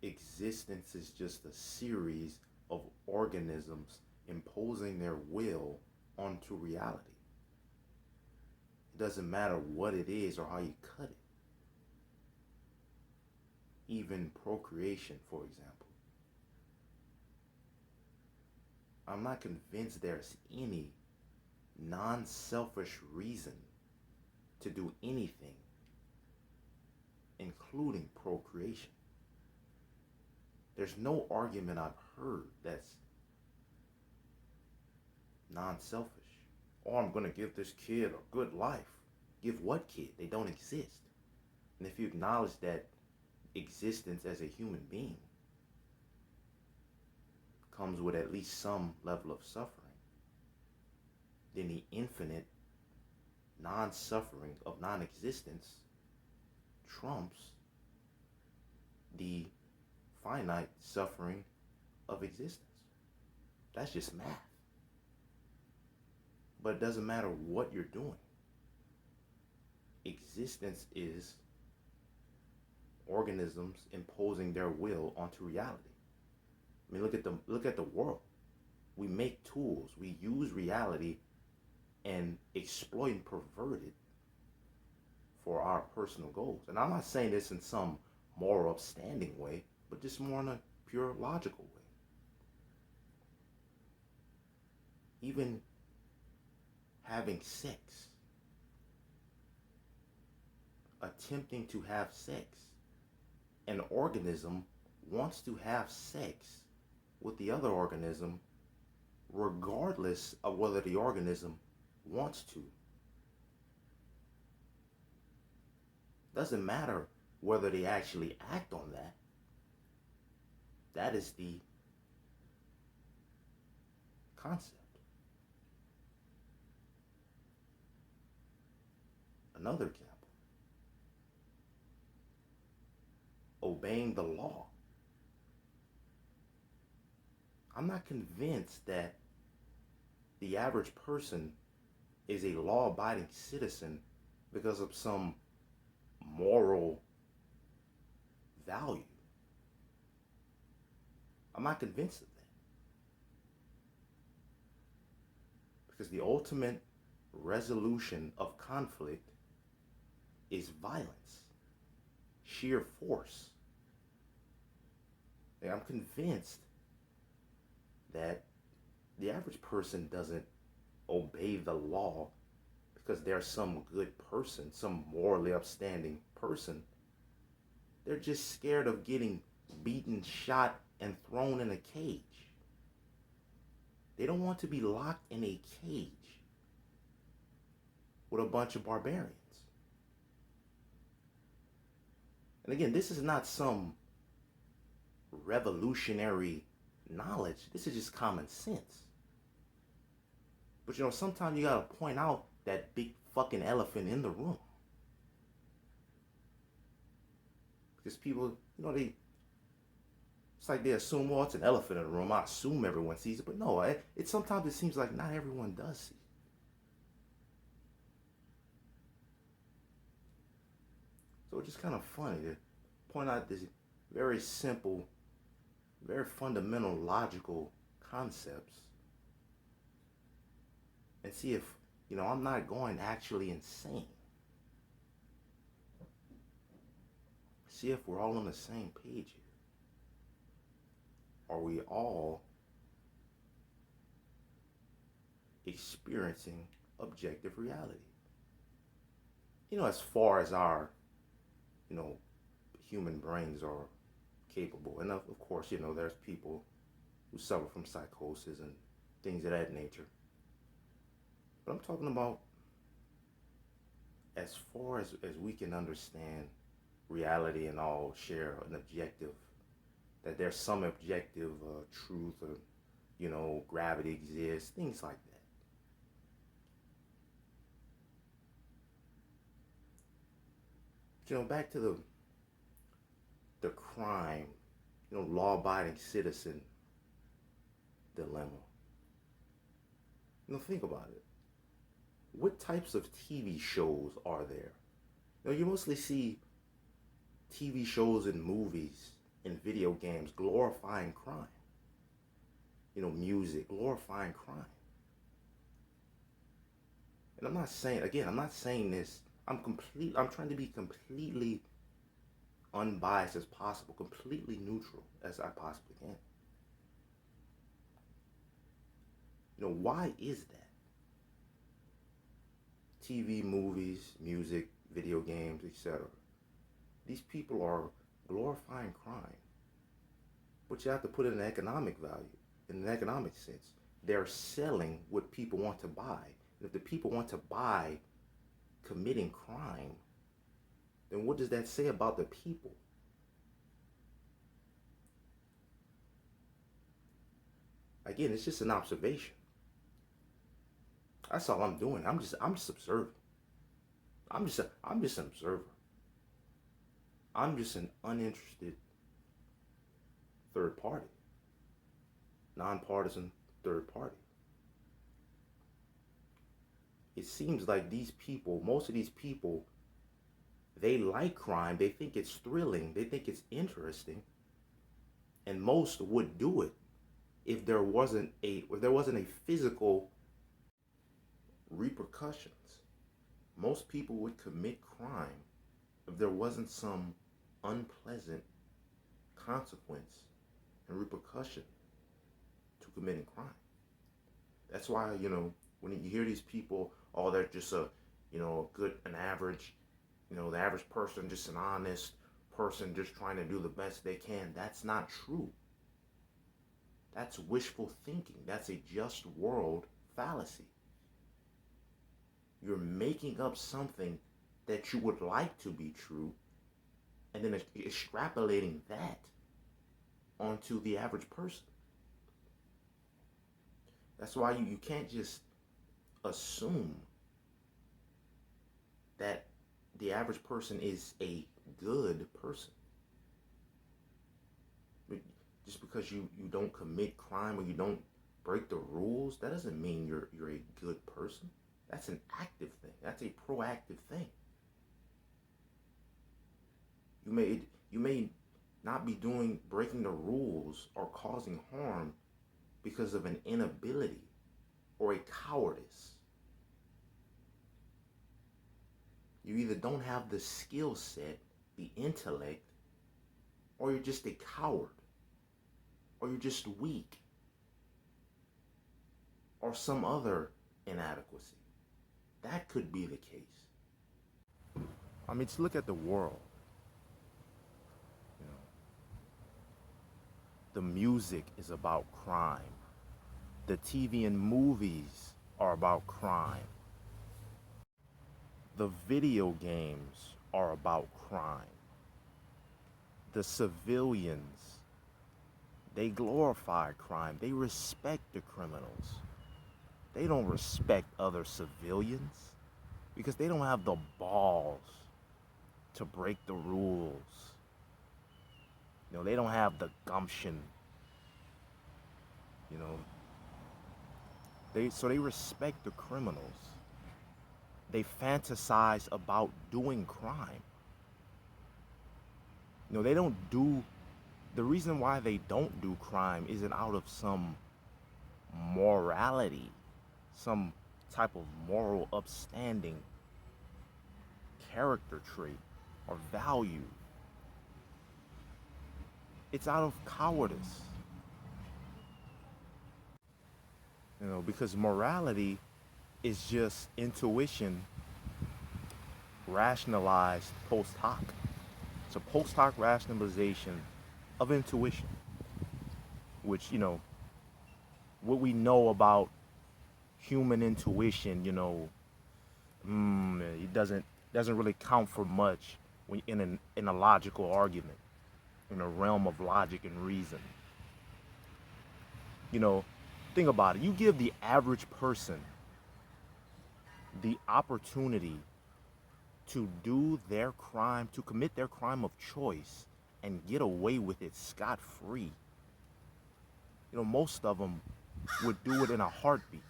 existence is just a series of organisms imposing their will onto reality. It doesn't matter what it is or how you cut it. Even procreation, for example. I'm not convinced there's any non-selfish reason to do anything, including procreation. There's no argument I've heard that's non-selfish. Oh, I'm going to give this kid a good life. Give what kid? They don't exist. And if you acknowledge that existence as a human being comes with at least some level of suffering, then the infinite non-suffering of non-existence trumps the finite suffering of existence. That's just math. But it doesn't matter what you're doing. Existence is organisms imposing their will onto reality. I mean, look at the world. We make tools. We use reality and exploit and pervert it for our personal goals. And I'm not saying this in some moral upstanding way, but just more in a pure logical way. Even having sex, attempting to have sex, an organism wants to have sex with the other organism regardless of whether the organism wants to. Doesn't matter whether they actually act on that. That is the concept. Another example. Obeying the law. I'm not convinced that the average person is a law-abiding citizen because of some moral value. I'm not convinced of that. Because the ultimate resolution of conflict is violence, sheer force. Like, I'm convinced that the average person doesn't obey the law because they're some good person, some morally upstanding person. They're just scared of getting beaten, shot, and thrown in a cage. They don't want to be locked in a cage with a bunch of barbarians. And again, this is not some revolutionary knowledge. This is just common sense. But sometimes you gotta point out that big fucking elephant in the room. Because people, it's like they assume, well, it's an elephant in the room. I assume everyone sees it. But no, sometimes it seems like not everyone does see it. So it's just kind of funny to point out this very simple, very fundamental, logical concepts and see if, I'm not going actually insane. See if we're all on the same page here. Are we all experiencing objective reality? As far as our, human brains are capable. And of course, there's people who suffer from psychosis and things of that nature. But I'm talking about as far as we can understand reality and all share an objective, that there's some objective truth or, gravity exists, things like that. Back to the crime, law-abiding citizen dilemma. Think about it. What types of TV shows are there? You mostly see TV shows and movies in video games glorifying crime. Music glorifying crime. And I'm not saying this. I'm trying to be completely unbiased as possible, completely neutral as I possibly can. Why is that? TV, movies, music, video games, etc. These people are glorifying crime. But you have to put it in economic value, in an economic sense. They're selling what people want to buy. And if the people want to buy committing crime, then what does that say about the people? Again, it's just an observation. That's all I'm doing. I'm just observing. I'm just an observer. I'm just an uninterested third party. Nonpartisan third party. It seems like most of these people, they like crime. They think it's thrilling. They think it's interesting. And most would do it if there wasn't a physical repercussions. Most people would commit crime if there wasn't some unpleasant consequence and repercussion to committing crime. That's why, when you hear these people, they're just an average, the average person, just an honest person just trying to do the best they can. That's not true. That's wishful thinking. That's a just world fallacy. You're making up something that you would like to be true and then extrapolating that onto the average person. That's why you can't just assume that the average person is a good person. Just because you don't commit crime or you don't break the rules, that doesn't mean you're a good person. That's an active thing. That's a proactive thing. You may not be breaking the rules or causing harm because of an inability or a cowardice. You either don't have the skill set, the intellect, or you're just a coward, or you're just weak, or some other inadequacy. That could be the case. Just look at the world. The music is about crime. The TV and movies are about crime. The video games are about crime. The civilians, they glorify crime. They respect the criminals. They don't respect other civilians because they don't have the balls to break the rules. They don't have the gumption. They respect the criminals. They fantasize about doing crime. The reason why they don't do crime isn't out of some morality, some type of moral upstanding character trait or value. It's out of cowardice. Because morality is just intuition rationalized post hoc. It's a post hoc rationalization of intuition, which, what we know about human intuition, it doesn't really count for much when in a logical argument, in a realm of logic and reason. Think about it. You give the average person the opportunity to do their crime, to commit their crime of choice and get away with it scot-free. Most of them would do it in a heartbeat.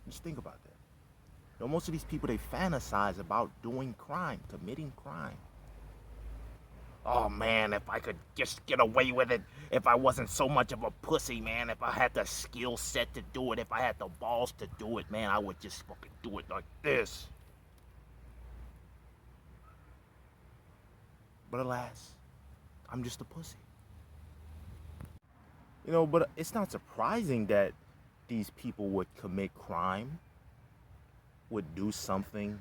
Just think about that. Most of these people, they fantasize about doing crime, committing crime. Oh man, if I could just get away with it, if I wasn't so much of a pussy, man, if I had the skill set to do it, if I had the balls to do it, man, I would just fucking do it like this. But alas, I'm just a pussy. But it's not surprising that these people would commit crime, would do something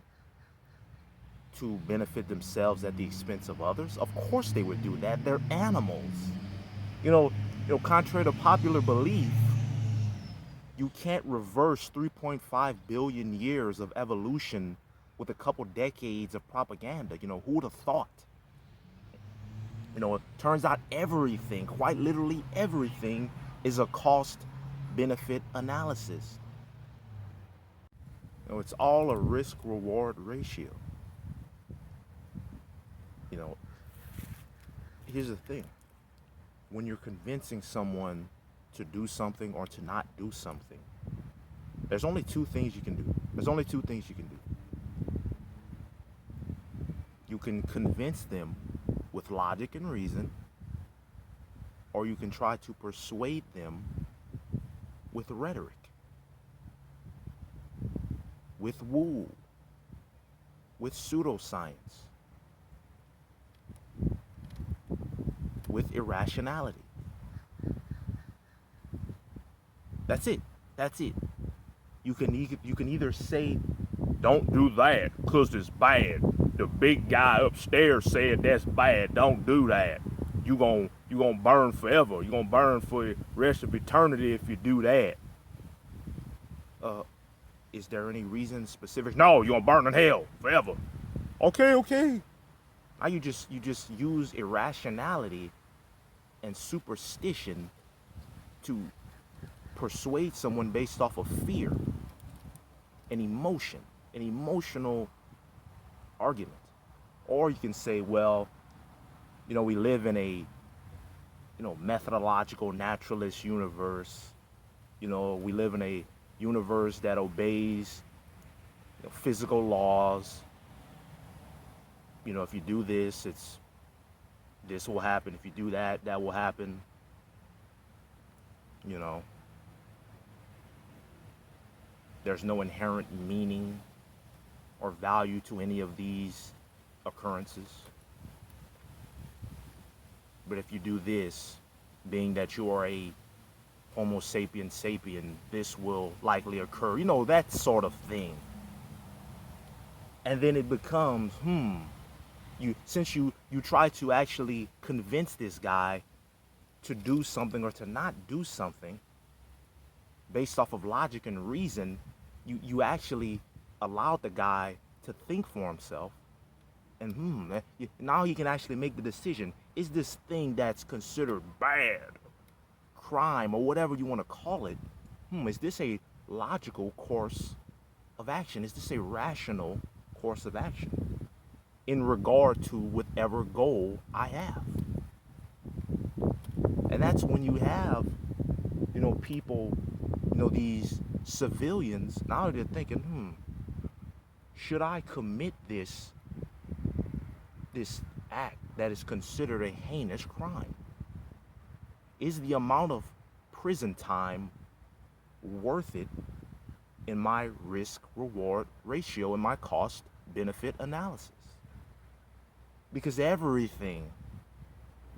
to benefit themselves at the expense of others. Of course they would do that. They're animals. You know, contrary to popular belief, you can't reverse 3.5 billion years of evolution with a couple decades of propaganda. Who would have thought? It turns out everything, quite literally everything, is a cost benefit analysis. It's all a risk reward ratio. You know, Here's the thing. When you're convincing someone to do something or to not do something, there's only two things you can do. There's only two things you can do. You can convince them with logic and reason, or you can try to persuade them with rhetoric, with woo, with pseudoscience, with irrationality. That's it. That's it. You can either say, don't do that because it's bad. The big guy upstairs said that's bad. Don't do that. You gonna burn forever. You gonna burn for the rest of eternity if you do that. Is there any reason specific? No, you're gonna burn in hell forever. Okay. Now you just use irrationality and superstition to persuade someone based off of fear and emotion, an emotional argument. Or you can say, well, we live in a methodological naturalist universe. We live in a universe that obeys physical laws. If you do this, this will happen. If you do that, that will happen. There's no inherent meaning or value to any of these occurrences. But if you do this, being that you are a Homo sapien sapien, this will likely occur. That sort of thing. And then it becomes, since you try to actually convince this guy to do something or to not do something based off of logic and reason, you actually allowed the guy to think for himself. And now he can actually make the decision. Is this thing that's considered bad, crime, or whatever you want to call it, is this a logical course of action? Is this a rational course of action in regard to whatever goal I have? And that's when you have, people, these civilians, now they're thinking, should I commit this act that is considered a heinous crime? Is the amount of prison time worth it in my risk-reward ratio, in my cost-benefit analysis? Because everything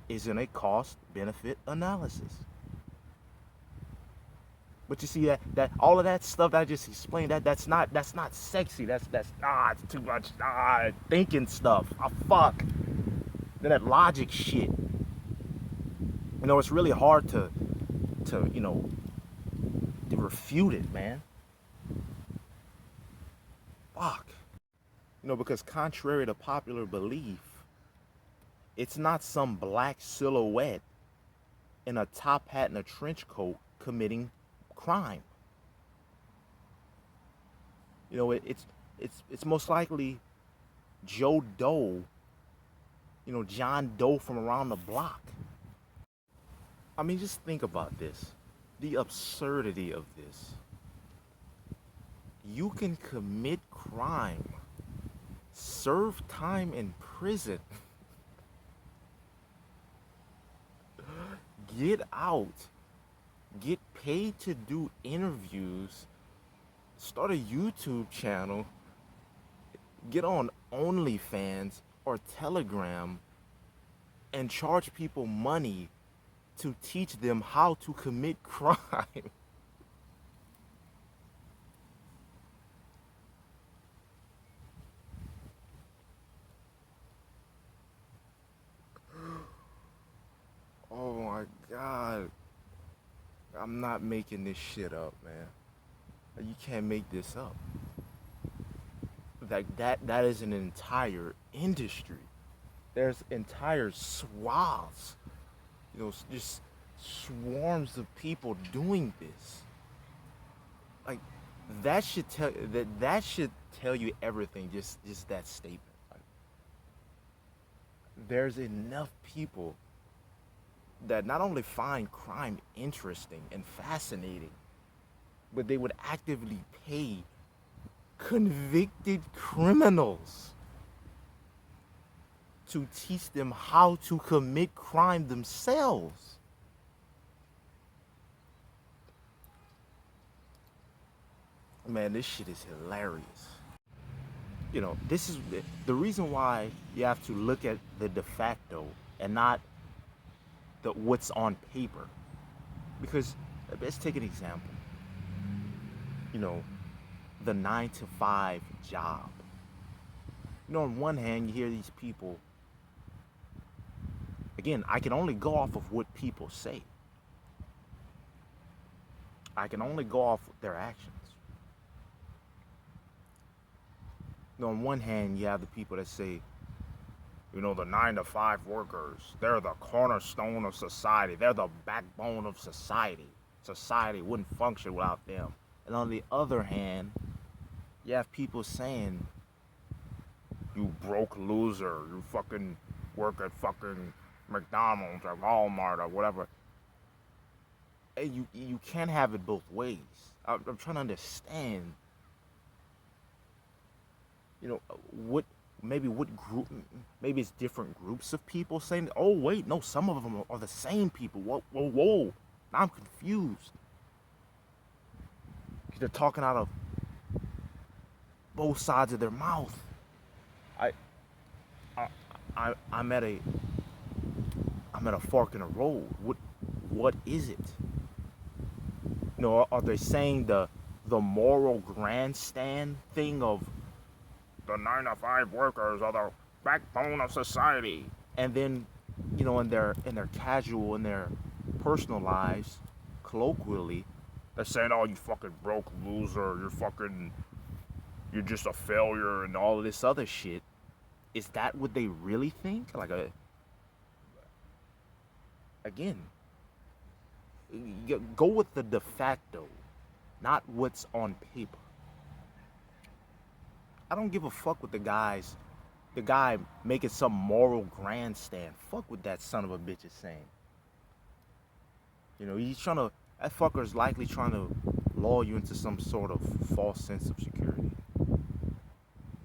is in a cost-benefit analysis. But you see that all of that stuff that I just explained, that's not sexy. That's it's too much thinking stuff. Fuck. Then that logic shit. It's really hard to refute it, man. Fuck. Because contrary to popular belief, it's not some black silhouette in a top hat and a trench coat committing crime. It's most likely Joe Doe, John Doe from around the block. I mean, just think about this. The absurdity of this. You can commit crime, serve time in prison, Get out, get paid to do interviews, start a YouTube channel, get on OnlyFans or Telegram, and charge people money to teach them how to commit crime. Oh my God. I'm not making this shit up, man. You can't make this up. Like that is an entire industry. There's entire swaths, just swarms of people doing this. Like that should tell you everything. Just that statement. Like, there's enough people that not only find crime interesting and fascinating, but they would actively pay convicted criminals to teach them how to commit crime themselves. Man, this shit is hilarious. This is the reason why you have to look at the de facto and not the what's on paper. Because let's take an example. You know, the 9 to 5 job. On one hand, you hear these people. Again, I can only go off of what people say. I can only go off their actions. On one hand, you have the people that say, the 9 to 5 workers, they're the cornerstone of society. They're the backbone of society. Society wouldn't function without them. And on the other hand, you have people saying, you broke loser, you fucking work at fucking McDonald's or Walmart or whatever. And you can't have it both ways. I'm trying to understand, what group, maybe it's different groups of people saying, oh wait, no, some of them are the same people. Whoa. Now I'm confused. They're talking out of both sides of their mouth. I'm at a fork in the road. What is it? Are they saying the moral grandstand thing of the 9 to 5 workers are the backbone of society, and then in their casual, in their personal lives, colloquially, they're saying, oh, you fucking broke loser, you're just a failure and all of this other shit. Is that what they really think? Again, go with the de facto, not what's on paper. I don't give a fuck what the guy making some moral grandstand. Fuck what that son of a bitch is saying. That fucker's likely trying to lull you into some sort of false sense of security,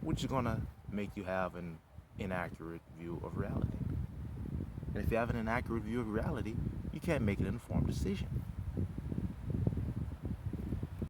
which is gonna make you have an inaccurate view of reality. And if you have an inaccurate view of reality, you can't make an informed decision.